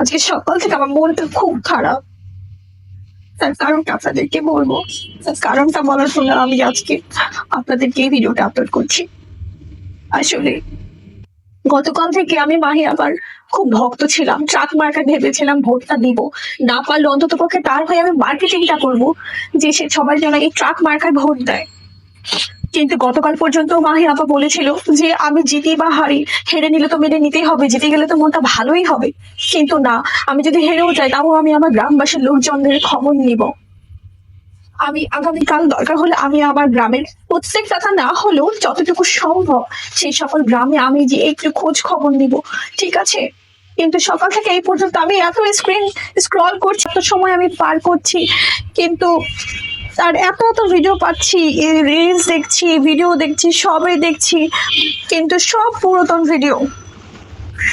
আজকে সকাল থেকে আমার মনটা খুব খারাপ। তার কারণটা আপনাদেরকে বলবো। তার কারণটা বলার জন্য আমি আজকে আপনাদেরকে এই ভিডিওটা আপলোড করছি। আসলে গতকাল থেকে আমি মাহি আবার খুব ভক্ত ছিলাম। ট্রাক মার্কা ভেবেছিলাম ভোটটা দিব। না পারলে অন্ততপক্ষে তার হয়ে আমি মার্কেটিংটা করব যে সে সবাই যেন এই ট্রাক মার্কায় ভোট দেয়। কিন্তু গতকাল পর্যন্ত মাহি আপা বলেছিল যে আমি জিতি বা হারি, হেরে নিলে তো মেনে নিতেই হবে, জিতে গেলে তো মনটা ভালোই হবে। কিন্তু না, আমি যদি হেরেও যাই তাও আমি আমার গ্রামবাসীর লোকজনদের খবর নিব। আমি আগামীকাল দরকার হলে আমি আমার গ্রামের প্রত্যেক কথা না হলেও যতটুকু সম্ভব সেই সকল গ্রামে আমি যে একটু খোঁজ খবর নিব, ঠিক আছে? কিন্তু সকাল থেকে এই পর্যন্ত আমি এত স্ক্রিন স্ক্রল করছি, এত সময় আমি পার করছি, কিন্তু আর এত এত ভিডিও পাচ্ছি, রিলস দেখছি, ভিডিও দেখছি, সবই দেখছি, কিন্তু সব পুরাতন ভিডিও।